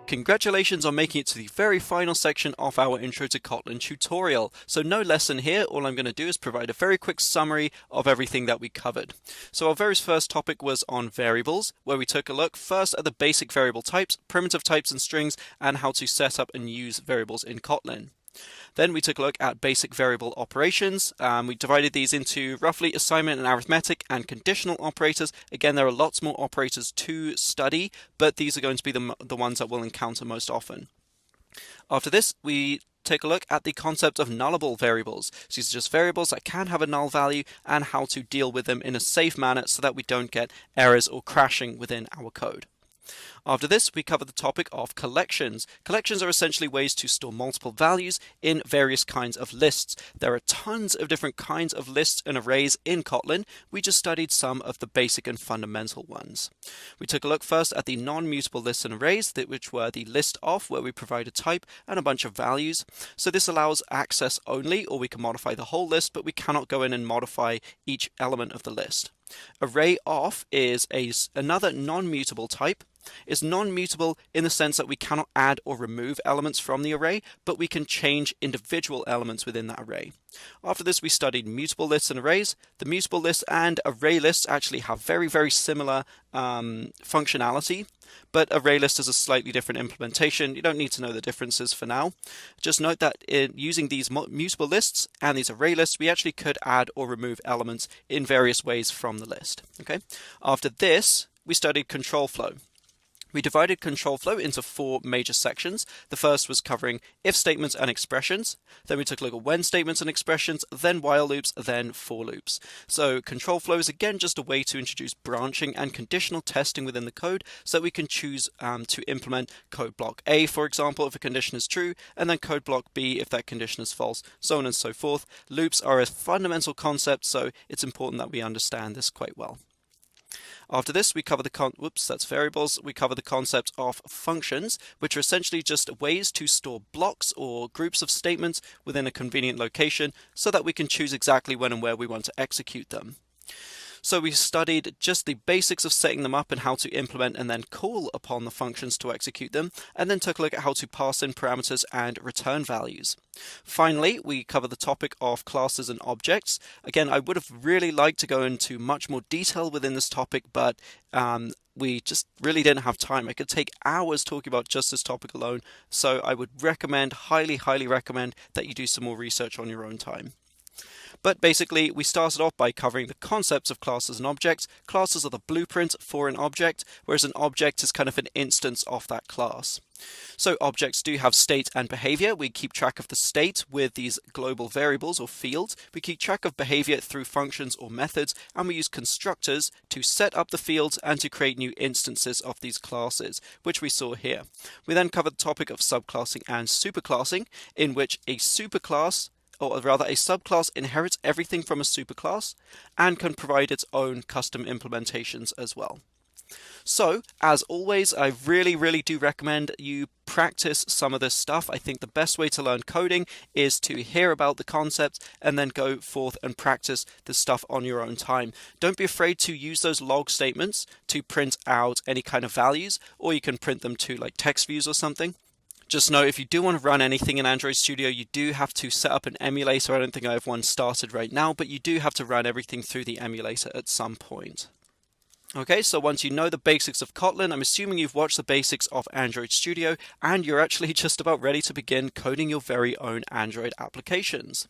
Congratulations on making it to the very final section of our Intro to Kotlin tutorial. So no lesson here, all I'm going to do is provide a very quick summary of everything that we covered. So our very first topic was on variables, where we took a look first at the basic variable types, primitive types and strings, and how to set up and use variables in Kotlin. Then we took a look at basic variable operations. We divided these into roughly assignment and arithmetic and conditional operators. Again, there are lots more operators to study, but these are going to be the ones that we'll encounter most often. After this, we take a look at the concept of nullable variables. So these are just variables that can have a null value and how to deal with them in a safe manner so that we don't get errors or crashing within our code. After this, we cover the topic of collections. Collections are essentially ways to store multiple values in various kinds of lists. There are tons of different kinds of lists and arrays in Kotlin. We just studied some of the basic and fundamental ones. We took a look first at the non-mutable lists and arrays, which were the list of, where we provide a type and a bunch of values. So this allows access only, or we can modify the whole list, but we cannot go in and modify each element of the list. Array of is another non-mutable type. It's non-mutable in the sense that we cannot add or remove elements from the array, but we can change individual elements within that array. After this, we studied mutable lists and arrays. The mutable lists and array lists actually have very similar functionality, but array list is a slightly different implementation. You don't need to know the differences for now. Just note that using these mutable lists and these array lists, we actually could add or remove elements in various ways from the list. Okay. After this, we studied control flow. We divided control flow into 4 major sections. The first was covering if statements and expressions. Then we took a look at when statements and expressions, then while loops, then for loops. So control flow is again just a way to introduce branching and conditional testing within the code so that we can choose to implement code block A, for example, if a condition is true, and then code block B if that condition is false, so on and so forth. Loops are a fundamental concept, so it's important that we understand this quite well. After this, we cover that's variables. We cover the concept of functions, which are essentially just ways to store blocks or groups of statements within a convenient location so that we can choose exactly when and where we want to execute them. So we studied just the basics of setting them up and how to implement and then call upon the functions to execute them, and then took a look at how to pass in parameters and return values. Finally, we cover the topic of classes and objects. Again, I would have really liked to go into much more detail within this topic, but we just really didn't have time. I could take hours talking about just this topic alone, so I would recommend, highly recommend, that you do some more research on your own time. But basically, we started off by covering the concepts of classes and objects. Classes are the blueprint for an object, whereas an object is kind of an instance of that class. So objects do have state and behavior. We keep track of the state with these global variables or fields. We keep track of behavior through functions or methods, and we use constructors to set up the fields and to create new instances of these classes, which we saw here. We then covered the topic of subclassing and superclassing, in which a superclass, or rather a subclass, inherits everything from a superclass and can provide its own custom implementations as well. So, as always, I really do recommend you practice some of this stuff. I think the best way to learn coding is to hear about the concepts and then go forth and practice this stuff on your own time. Don't be afraid to use those log statements to print out any kind of values, or you can print them to like text views or something. Just know if you do want to run anything in Android Studio, you do have to set up an emulator. I don't think I have one started right now, but you do have to run everything through the emulator at some point. Okay, so once you know the basics of Kotlin, I'm assuming you've watched the basics of Android Studio, and you're actually just about ready to begin coding your very own Android applications.